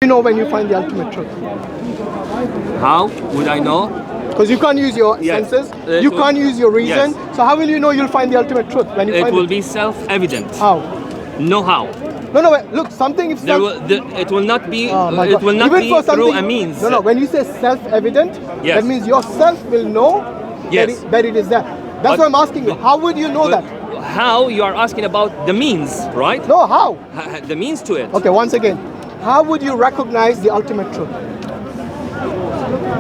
You know when you find the ultimate truth? How would I know? Because you can't use your Yes. senses, you can't use your reason. Yes. So how will you know you'll find the ultimate truth when you It find will it? be self-evident. How? No how. No, wait, look, something if It will not be. Oh my It God. will not Even be for through a something- means. No, when you say self-evident, Yes. that means yourself will know Yes. that it is there. That's But- why I'm asking you. How would you know that? How you are asking about the means, right? No, how? The means to it. Okay, once again, how would you recognize the ultimate truth?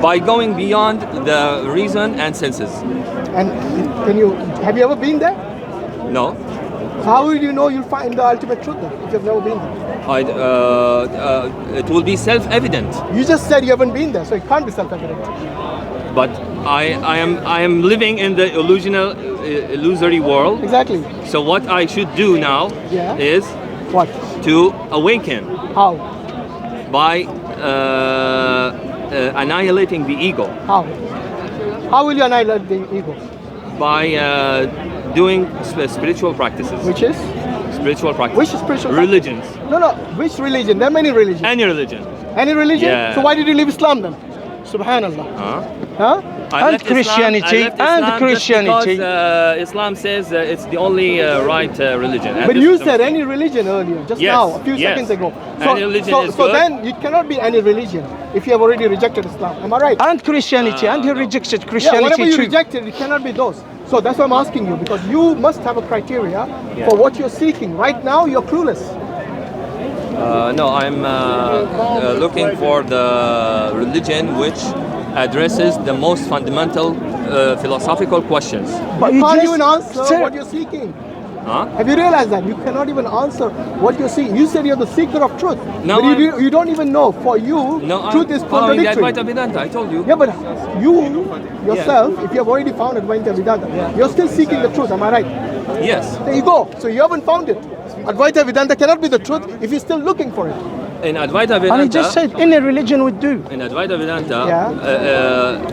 By going beyond the reason and senses. And have you ever been there? No. So how would you know you'll find the ultimate truth then, if you've never been there? It will be self-evident. You just said you haven't been there, so it can't be self-evident. But I am living in the illusory world. Exactly. So what I should do now Yeah. is What? to awaken How? by annihilating the ego, How? How will you annihilate the ego? by doing spiritual practices. Which is? Spiritual practices. Which is spiritual? Religions. No. Which religion? There are many religions. Any religion. Any religion? Yeah. So why did you leave Islam then? Subhanallah. Huh? Huh? I Christianity, left Islam just Christianity. because Islam says it's the only right religion. And But this you is the- said any religion earlier, just Yes, now, a few yes. seconds ago. Any religion is so good. then it cannot be any religion if you have already rejected Islam. Am I right? And Christianity, and he rejected Yeah, Christianity whatever you too. rejected, it cannot be those. So that's why I'm asking you, because you must have a criteria for what you're seeking. Right now, you're clueless. No, I'm looking for the religion which addresses the most fundamental philosophical questions. But you can't even answer Sir, what you're seeking. Huh? Have you realized that? You cannot even answer what you're seeking. You said you're the seeker of truth. No, but you don't even know. For you, No, truth is I'm following the contradictory. Advaita Vedanta. I told you. Yeah, but you yourself, if you have already found Advaita Vedanta, you're still seeking the truth. Am I right? Yes. There you go. So you haven't found it. Advaita Vedanta cannot be the truth if you're still looking for it. In Advaita Vedanta. And he just said any religion would do. In Advaita Vedanta.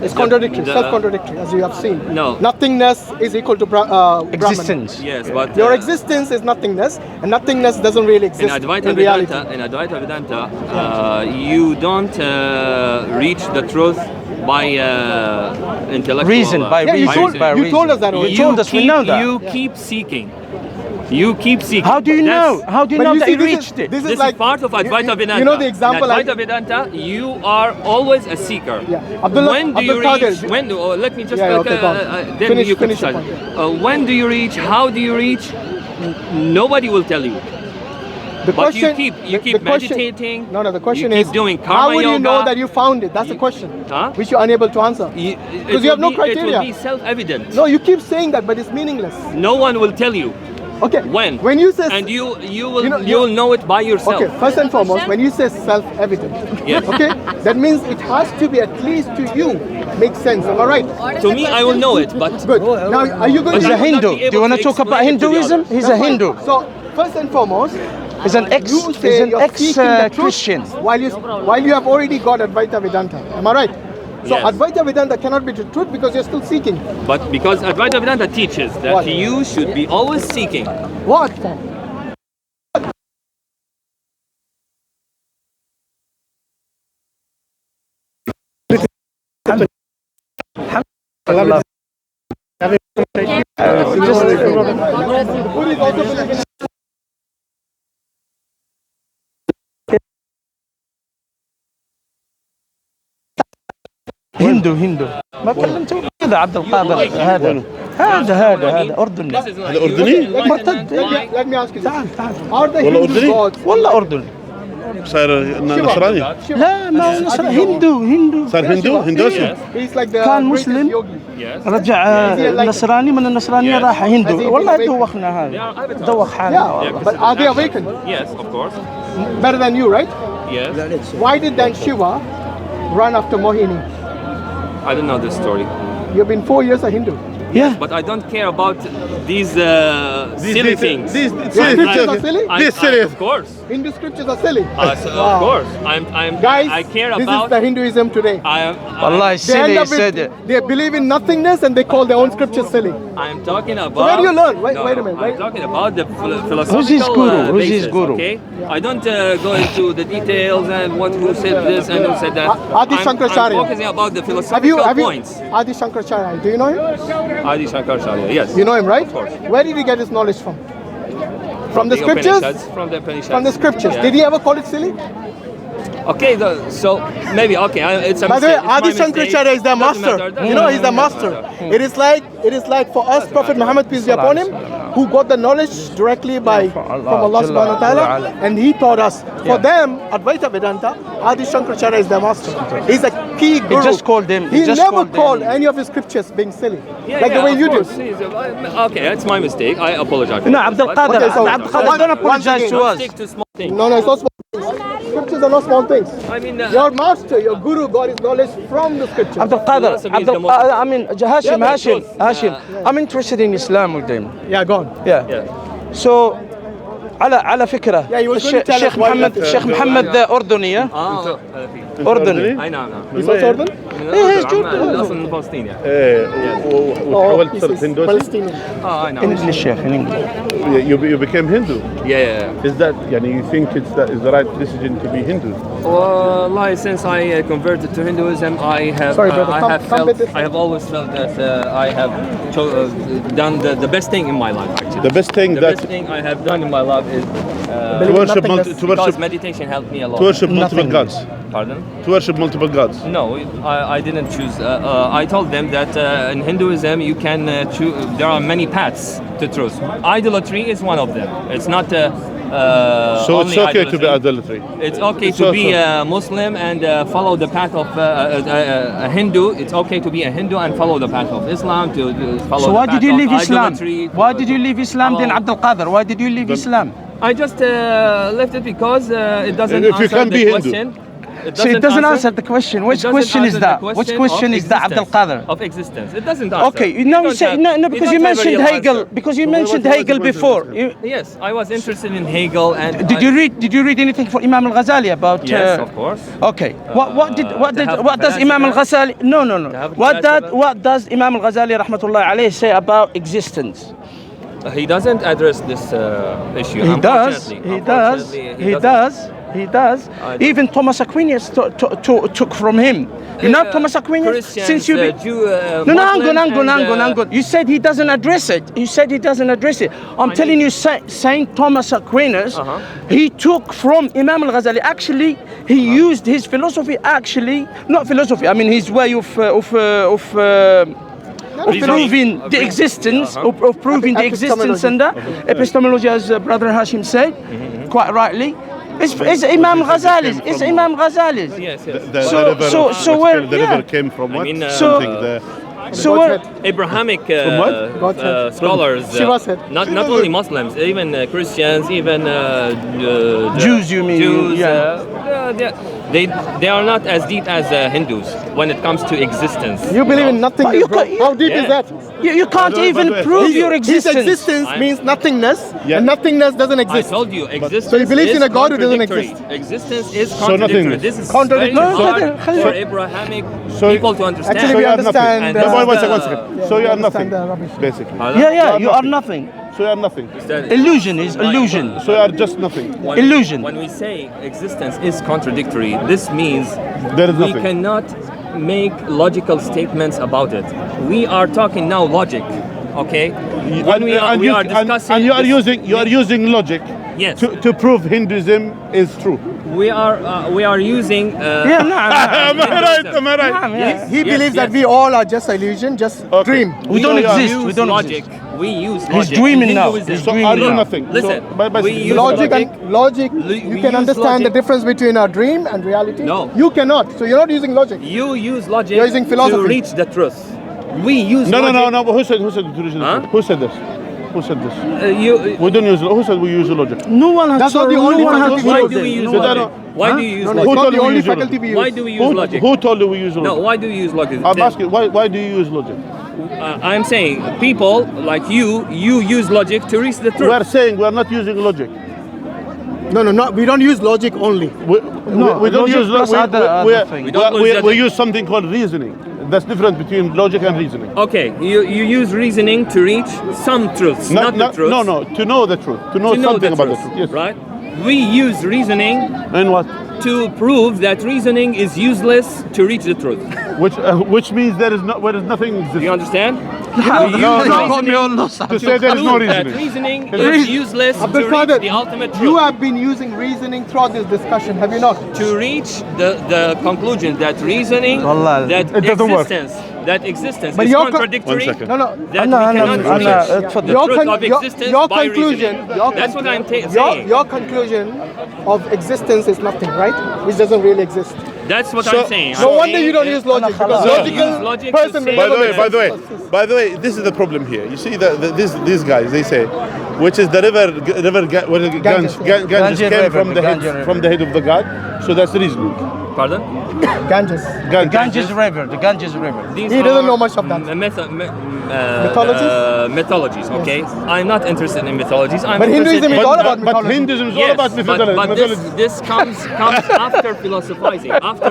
It's contradictory, self-contradictory, as you have seen. No. Nothingness is equal to Brahman. Existence. Yes, but Your existence is nothingness, and nothingness doesn't really exist in Advaita in reality. Vedanta, you don't reach the truth by intellectual Reason, by Yeah, you reason. told- by you reason. told us that already. You told us, we know that. You keep seeking. You keep seeking. How do you know? How do you But know you that see, he this is- reached it? this This is like part of Advaita Vedanta. You know the example. In Advaita Vedanta, you are always a seeker. Yeah. Abdullah- When do you Abdul Qadir. reach? When? Let me just. Yeah, okay, go on. Then Finish- you finish your criticize. When do you reach? How do you reach? Nobody will tell you. The But you question, keep the question- meditating. No, the question you is keep doing how karma would you know yoga. that you found it? That's the question, Huh? which you're unable to answer. Because you have no It criteria. will be self-evident. No, you keep saying that, but it's meaningless. No one will tell you Okay. when. When you say and you will you will know it by yourself. Okay, first and foremost, when you say self-evident, Yes. okay, that means it has to be at least to you. Makes sense, am I right? To me, I will know it, but Good. Now, are you going He's to... a Hindu. be able Do you want to to talk about explain it to the Hinduism? others. He's a That's fine. Hindu. So, first and foremost, He's an you say He's an you're seeking the truth Christian. while you have already got Advaita Vedanta. Am I right? So Yes. Advaita Vedanta cannot be the truth because you're still seeking. But because Advaita Vedanta teaches that What? you should be always seeking. What? هندو ما كلمته كذا عبد القادر هذا أردني هذا أردني؟ مرتد Let me ask you this. تعال Are the والله Hindu أردني؟ gods... والله أردني صار نصراني لا ما هو هندو صار هندوسي He's like the كان greatest مسلم. yogi. Yes. رجع نصراني من النصرانية Yes. راح هندو Has he والله been دوخنا They هذا are avatars. دوخ حالنا Yeah, والله. but are they awakened? Yes, of course. Better than you, right? Yes. Why did then Shiva run after Mohini? I don't know this story. You've been 4 years a Hindu. Yeah. But I don't care about these silly things. These scriptures are silly? I- This silly. Of course. Hindu scriptures are silly. Of course. Guys, I care this about. is the Hinduism today. Wallahi, They silly end up said with, it. they believe in nothingness and they call their own scriptures silly. I'm talking about. where do you learn? Wait- No, wait a minute, I'm wait. talking about the philosophical Who's his guru? Who's his basis, guru? Okay, I don't go into the details and what who said this and who said that. Adi I'm Shankaracharya. focusing about the Have you, philosophical points. Adi Shankaracharya, do you know him? Adi Shankaracharya, yes. You know him, right? Of course. Where did he get his knowledge from? From the scriptures? Upanishads, from the Upanishads. From the scriptures. Yeah. Did he ever call it silly? Okay, so maybe okay. It's a By the way, mistake. It's Adi my mistake. Shankaracharya is their Doesn't master. matter, doesn't You know, he's the matter. master. It is like for us, Prophet Muhammad, peace be upon him, who got the knowledge directly from Allah subhanahu wa ta'ala, and he taught us. For them, Advaita Vedanta, Adi Shankaracharya is their master. He's a key guru. just called them- He he just never called them- called any of his scriptures being silly, Yeah, like the way of you course. did. Okay, it's my mistake. I apologize. for No, that. Abdul But- Qadir, Okay, so Abdul Qadir, one- don't apologize once to again, us. Stick to small things. No, it's not small things. Scriptures are not small things. I mean, Your master, your guru got his knowledge from the scriptures. Abdul Qadir, Philosophy is the most- I mean, Hashim, but Hashim, close. Hashim. I'm interested in Islam with them. Yeah, go on. Yeah. Yeah. So على فكرة Yeah, he was going to tell us الشيخ why محمد you- الشيخ محمد أردني أردني اي نعم He's also Jordan? إيه جدا الاصل من فلسطين يعني. ايه وتحولت he's صرت هندوسي. Palestinian. اه اي نعم. إنجلش الشيخ إنجلش You became Hindu. Yeah. Is that يعني you think it's the right decision to be Hindu? Well, since I converted to Hinduism, I have Sorry, brother, I come- have come felt with this. I have always felt that I have done the best thing in my life. Actually, The best thing the that best thing I have done in my life is to worship nothingness. because meditation helped me a lot. to worship multiple gods. Pardon? To worship multiple gods. No, I didn't choose. I told them that in Hinduism you can choose. There are many paths to truth. Idolatry is one of them. It's not. So only it's okay to be idolatry. idolatry. It's okay It's to be also- a Muslim and follow the path of a Hindu. It's okay to be a Hindu and follow the path of Islam. To follow. So the why path did you of leave Islam? idolatry. Why did you leave Islam then Follow- Abdul Qadir? Why did you leave Islam? I just left it because it doesn't If you answer can the be Hindu. question. So it doesn't answer the question. Which It doesn't question is answer the that? Which question of is that Abdul existence, Qadir? Of existence. It doesn't answer. Okay, now you don't say have- no because you don't have a mentioned real Hegel answer. because you So mentioned what- Hegel what- before. Yes, I was interested in Hegel and Did you read anything for Imam al-Ghazali about? Yes, of course. Okay. to have What does Imam capacity. al-Ghazali? No. have What does Imam al-Ghazali rahmatullah alayhi say about existence? He doesn't address this issue. He does. unfortunately. He does. Unfortunately, He doesn't. does. He does. don't- Even Thomas Aquinas took from him. You know Thomas Aquinas? Christians, Since you Jew, No, Muslims hang on. You said he doesn't address it. You said he doesn't address it. I'm telling you, Saint Thomas Aquinas, he took from Imam al-Ghazali. Actually, he used his philosophy. Not philosophy. I mean, his way of proving the existence, of proving the existence and the epistemology, as Brother Hashim said, quite rightly. It's Imam Ghazali's. It's Imam Ghazali's. Yes. So where? The river Yeah. came from what? mean, Something there. So where? Abrahamic God's head. scholars, Shiva's head. not only Muslims, even Christians, even Jews, you mean? Jews, Yeah. they are not as deep as Hindus when it comes to existence. You believe in nothingness, But you bro. can't- How deep is Yeah. that? You can't By the even way, prove his- your His existence. existence means nothingness, Yeah. and nothingness doesn't I exist. told you, existence So he believes is in a God who doesn't contradictory. exist. Existence is contradictory. nothingness. This is Contradictory. very hard No, for Abrahamic So- people to understand. Actually, So we you are nothing. understand. And No, this one is second, the- one second. Yeah, So we you are understand nothing, the rubbish. basically. Yeah, you are nothing. So you are nothing. That- Illusion is illusion. So you are just nothing. Illusion. When we say existence is contradictory, this means There is we nothing. cannot make logical statements about it. We are talking now logic, okay? When we are discussing, and you are this- using logic Yes. to prove Hinduism is true. we are using. Yeah, no. Am I right? Am I right? Yeah. He believes that we all are just illusion, just dream. We don't So you are- exist. We use don't logic. exist. We use He's logic. dreaming In now. Hinduism. He's So dreaming are you now. nothing? Listen, So, by we use Logic logic. and logic, We you can use understand the logic. difference between a dream and reality. No. You cannot. So you're not using logic. You use logic You're using philosophy. to reach the truth. We use No. logic. But who said delusion? Huh? Who said this? Who said this? You, We don't use. Who said we use logic? No one has That's not told- the no only one has faculty why told do we them. use So that- logic? Why do you use No, logic? it's Who not told the you we only use logic? faculty we use. Why do we use logic? Who told you we use logic? No, why do you use logic? I'm asking why do you use logic? I'm saying people like you use logic to reach the We truth. are saying we are not using logic. No, we don't use logic only. We don't logic use plus other things. We don't use we logic. use something called reasoning. That's different between logic and reasoning. Okay, you use reasoning to reach some truths, not the truth. No, to know the truth, to know To know something the about truth, the truth. Yes. right? We use reasoning And what? to prove that reasoning is useless to reach the truth. Which means there is nothing Do you exists. understand? To say there is no Prove that reasoning. reasoning is useless to Abdul reach Qadir, the ultimate truth. you have been using reasoning throughout this discussion, have you not? To reach the conclusion that reasoning, Wallah, that it doesn't work. existence But is your contradictory. One second. No, That Anna, we cannot Anna, reach Anna, the your truth con- of your- existence your by conclusion- reasoning. your That's what I'm your, saying. your conclusion of existence is nothing, right? Which doesn't really exist. That's what So- I'm saying. No I'm wonder saying you don't that- use logic, because Use logical logic to person say- will By never the way, make by the way, sense. by the way, this is the problem here. You see these guys, they say, which is the river what is it, Ganges, Ganges, yeah. Ganges came River, from the Ganges head River. from the head of the god. So that's the reason. Pardon? Ganges. The Ganges River, the Ganges River. These He doesn't are know much of that. Mythologies? Mythologies, okay? I'm not interested in mythologies. I'm But interested Hinduism is in- all about But mythology. Hinduism is all Yes, about mythology. but this comes after philosophizing. After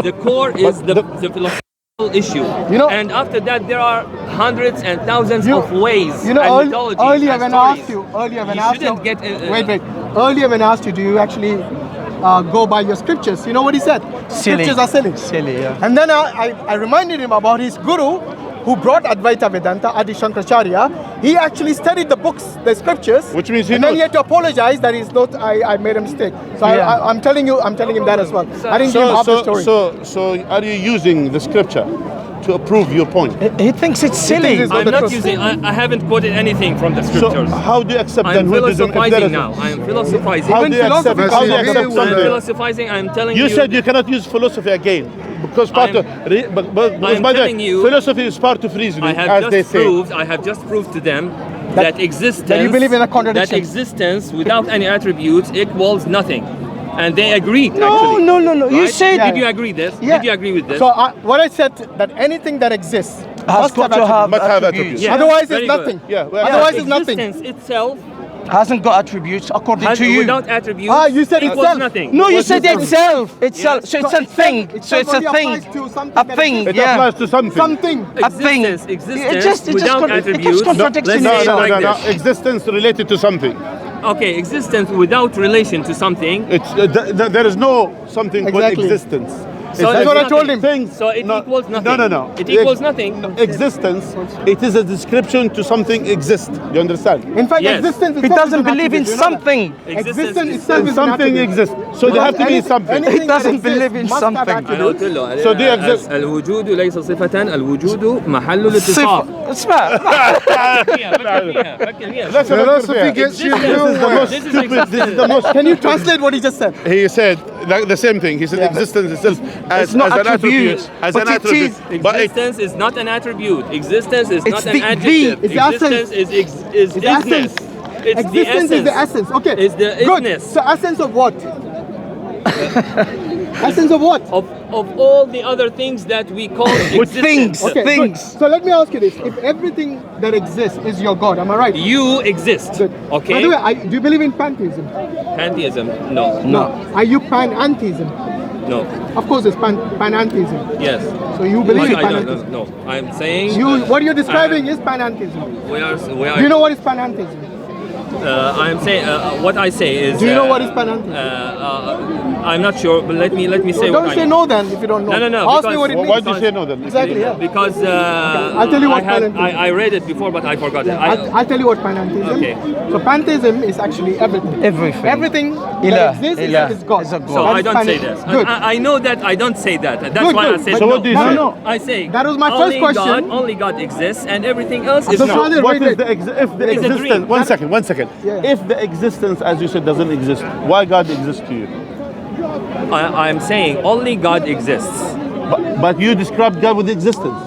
the core is the philosophical issue. You know- and after that there are hundreds and thousands of ways You know, and mythologies earlier and when I stories. asked you, earlier when You I asked you, shouldn't get wait. Earlier when I asked you, do you actually go by your scriptures? You know what he said? Silly. Scriptures are silly. Silly, yeah. And then I reminded him about his guru, who brought Advaita Vedanta, Adi Shankaracharya. He actually studied the books, the scriptures, Which means he and then knows. he had to apologize that he's not. I made a mistake. So Yeah. I'm telling him that as well. I didn't give him half the story. So are you using the scripture to prove your point? He thinks it's silly. thinks it's I'm the not truth. using. I haven't quoted anything from the So scriptures. how do you accept I'm then Buddhism if there philosophizing is now. I'm philosophizing. How do you accept? philosophy- How do you accept I'm I'm something? philosophizing. I'm telling you. You said you cannot use philosophy again because I'm- because I'm by the way, telling you- philosophy is part of reasoning, I have as just they say. proved. I have just proved to them that existence. that you believe in a contradiction. That existence without any attributes equals nothing, and they agreed. No, actually. no, no, no. You Right? said Yeah. Did you agree this? Yeah. Did you agree with this? So what I said, that anything that exists has must got have to have Must have attributes. attributes. Yeah. Otherwise, Very it's good. nothing. Yeah, well, Otherwise, it's nothing. Existence itself Hasn't got attributes according has, to you. without attributes. You said equals itself. nothing. No, you What's said different? itself. Itself. So it's a thing. So it's a only thing. applies to something A that thing. exists. It Yeah. applies to something. Something. A thing. Existence It without keeps attributes. contradicting Let's say No, it like no. this. Existence related to something. Okay, existence without relation to something. It's there is no something called Exactly. existence. So That's it's what I nothing. told him. Things, So it equals nothing. No. It equals nothing. Existence, it is a description to something exists. You understand? In fact, Yes. existence He itself doesn't is an believe in attribute, you know that? something. Existence is- itself is an Something attribute. exists. So there have to be something. anything He doesn't that exists believe in must have something. أنا قلت attributes. له So they exist. الوجود ليس صفة، الوجود محل الاتصاف. صفة. اسمع. فكر فيها. That's Philosophy gets you This is the most This is stupid. This is the most. Can you translate what he just said? He said like the same thing. He said Yeah. existence itself It's not as an attribute. attribute, As but an it attribute. is- But it, Existence is not an attribute. Existence is It's not the- an adjective. it's the Existence is It's the isness. essence. It's Existence the is the essence. Okay. It's the Good. isness. So essence of what? Essence of what? Of all the other things that we call With existence. things. Okay, Things. good. So let me ask you this: if everything that exists is your God, am I right? You exist. Good. Okay. By the way, do you believe in pantheism? Pantheism. No. No. Are you pan-antheism? No. Of course, it's pan-antheism. Yes. So you believe in I don't panentheism? know. No. I'm saying What you're describing is panentheism. we are Do you know what is panentheism? I'm saying what I say is. Do you know what is panentheism? I'm not sure, but let me say Don't what say I no then if you don't know. No, Ask me because- what it why means. do you say no then? Exactly, yeah. Because I'll tell you what panentheism is. I read it before, but I forgot it. I'll tell you what panentheism Okay. is. So pantheism is actually everything. Everything. Everything Ilah, that exists ilah, is God. is a God. so That I is don't say panentheism. this. Good. I know that I don't say that. That's Good, why good. I said So no. what do you say? No. I say That was my first only question. only God exists, and everything else is So not. Father, What wait, is the if the It's a dream. existence? One second. Yeah. If the existence, as you said, doesn't exist, why God exists to you? I'm saying only God exists. But you describe God with existence.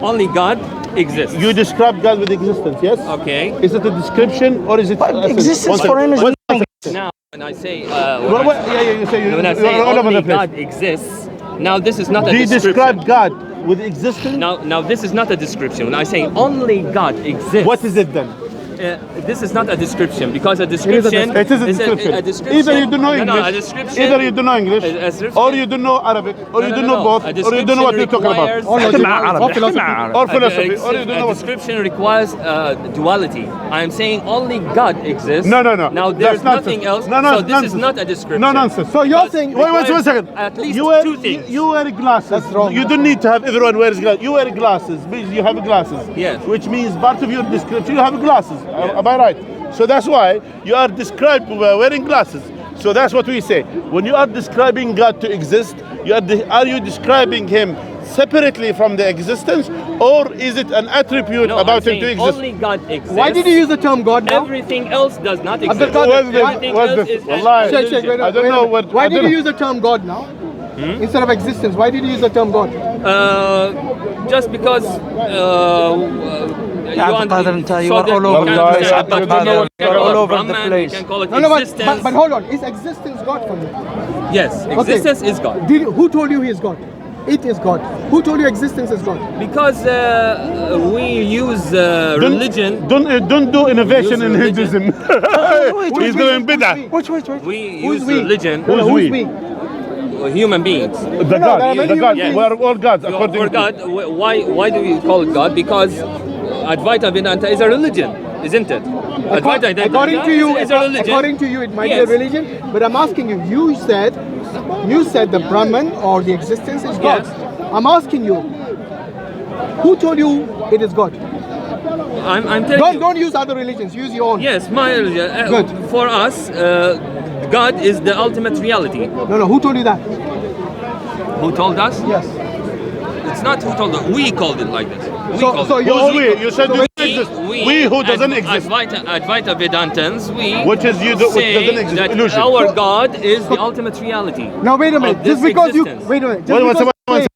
Only God exists. You describe God with existence, yes? Okay. Is it a description or is it But essence? existence One for him is second. nothing. Now, when I say You say when I say you're all over only the place. God exists, now this is not a Do you description. describe God with existence? Now this is not a description. When I say only God exists. What is it then? This is not a description, because a description It is a description. Either you don't know English, a description, either you don't know English, or you don't know Arabic, or you don't know both, or you don't know what you're talking about. Or philosophy. Or philosophy, or you don't know A what. description requires duality. I am saying only God exists. No. Now there's That's nothing nonsense. else. No, so this nonsense. is not a description. No nonsense. So you're saying, Wait one second. At least you wear, two things. You wear glasses. That's wrong. You don't need to have everyone wears glasses. You wear glasses. Means you have glasses. Yes. Which means part of your description you have glasses. Am I right? So that's why you are described wearing glasses. So that's what we say. When you are describing God to exist, are you describing Him separately from the existence, or is it an attribute No, about I'm Him to saying exist? only God exists. Why did you use the term God now? Everything else does not exist. Abdul Qadir, What's this? Everything What's else this? is Wallahi. Check, wait, I don't know what. Why I did don't you know. use the term God now? Instead of existence, why did you use the term God? Just because Yeah, Abdul Qadir, you are all over the place. Abdul Qadir, you are all over the place. You can call it No, existence. but hold on. Is existence God for you? Yes, existence is God. Who told you He is God? It is God. Who told you existence is God? Because we use religion. Don't do innovation in religion. Hinduism. He's doing bid'ah. Wait. We Who's use we? religion. No, Who's who's we? we? Human beings. The No, there God, are many the God. human We are all gods according For to God, why do we call it God? Because Advaita Vedanta is a religion, isn't it? Advaita Vedanta According to you, is a religion. according to you, it might Yes. be a religion. But I'm asking you. You said the Brahman or the existence is God. Yes. I'm asking you. Who told you it is God? I'm telling you. Don't use other religions. Use your own. Yes, my religion. Good. For us, God is the ultimate reality. No. Who told you that? Who told us? Yes. It's not who told us. We called it like this. We So- called so it. you're- Who's we? You said So we exist. We who doesn't exist. Advaita Vedantans, we Which is you, which say doesn't exist. that Illusion. our God is the ultimate reality. Now wait a minute. Of this Just because existence. you wait a minute. Just Wait, because wait, you claim-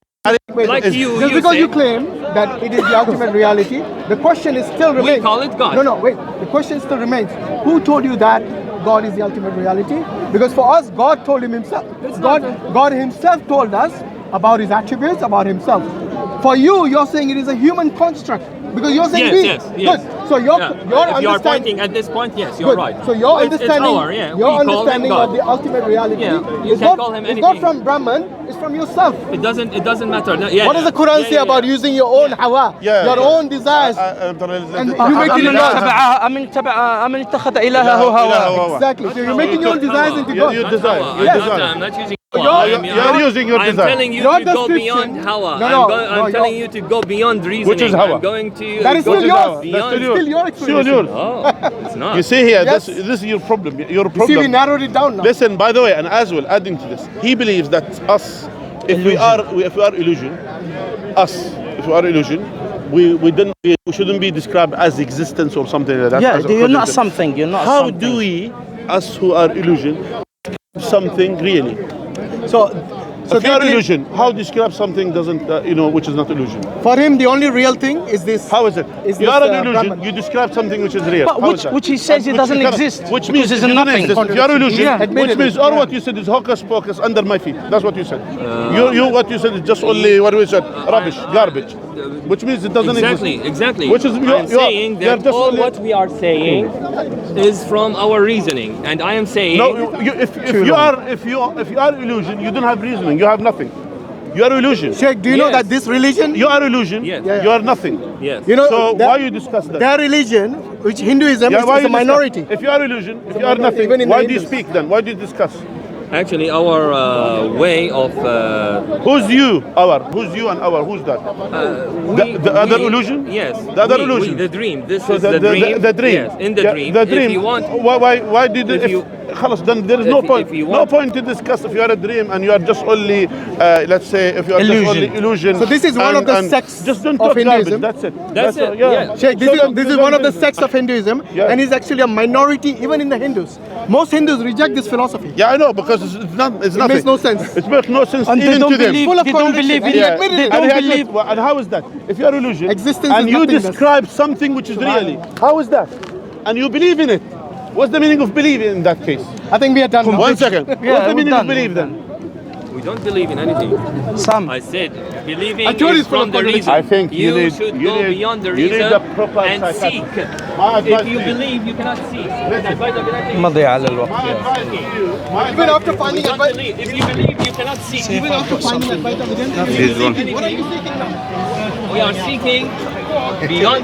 wait, Like just you because you say- claim that it is the ultimate reality, the question is still remains. call it God. No, wait. The question still remains. Who told you that God is the ultimate reality? Because for us, God told him himself. God himself told us about his attributes, about himself. For you, you're saying it is a human construct. Because you're saying we. Yes. Good. So your Yeah. your If you are understanding. pointing at this point, yes, you're Good. right. So your It's understanding, our, yeah. your We call him understanding God. of the ultimate reality Yeah, you is can not, call him it's not anything. from Brahman, it's from yourself. It doesn't matter. No, yeah, What does the Quran say about using your own hawa, Yeah, your yeah. own desires? And you make it أمن اتخذ إلهه هواه. Exactly. So you're making your own desires into Yeah, God. you Not desire. Hawa. You I'm desire. I'm not using You're- Hawa. I'm- you're using your I'm desire. telling you Your to go description- beyond Hawa. No, I'm telling you to go beyond reasoning. Which is Hawa? I'm going to That is go still yours. beyond. That's It's still your Still explanation. yours. Oh, it's not. You see here, Yes. this is your problem. Your You see, we problem. narrowed it down now. Listen, by the way, and as well, adding to this, he believes that us, if we are illusion, we shouldn't be described as existence or something like that. Yeah, as you're not according to- something. You're not How something. do we, us who are illusion, something really? So If you are they- illusion, how describe something doesn't, which is not illusion? For him, the only real thing is this. How is it? Is You this, are an illusion. Brahman? You describe something which is real. But How is that? which he says it Which doesn't you cannot- exist. Which Because means it's it doesn't nothing. exist. If you are illusion, Yeah. which Admittedly, means all yeah. what you said is hocus pocus under my feet. That's what you said. What you said is just only what we said, rubbish, garbage. Which means it doesn't exist. Exactly. Which is I'm saying you're that just all only- what we are saying is from our reasoning, and I am saying No, if you are illusion, you don't have reasoning. You have nothing. You are illusion. Sheikh, do you know Yes. that this religion, You are illusion. Yes. Yeah. You are nothing. yes. you know, So their- why you discuss that? their religion, which Hinduism is why a you discuss- minority. If you are illusion, if you are minority, nothing, even in the why do you Hindus. speak then? Why do you discuss? Actually, our way of Who's you? Who's you and our? Who's that? The other illusion? Yes. The other we, illusion? the dream. This So is the dream. The dream. Yes, in the Yeah, dream. The dream. If you want, Why did if if you- خلاص, then there is no if- point. if you No want- point to discuss if you are a dream and you are just only, let's say, if you are just only illusion. So this is one of the sects Just don't of talk Hinduism. garbage. That's it. That's it, all, yeah. Sheikh, this is one of the sects of Hinduism, Yeah. and is actually a minority even in the Hindus. Most Hindus reject this philosophy. Yeah, I know, because it's not. It's nothing. makes no sense. It makes no sense And they even don't to them. believe. Full of They don't contradiction. believe And in he it. admitted They it. don't And he admits- believe. well, and how is that? If you are illusion Existence and is you nothingness. describe something which is really, how is that? And you believe in it. What's the meaning of believe in that case? I think we are done now. One second. Yeah, What's the we're meaning done, of believe we're then? We don't believe in anything. Some. I said believing I told you is from the it's reason. I think you need- should you go need- beyond the you need reason the proper and seek. My advice If you to you. believe, you cannot seek. Advice of Advent- مضي على الوقت My يا advice to you. My Even advice after finding Don't advice, believe. If you believe, you cannot seek. even after finding advice, What are you seeking now? We are seeking beyond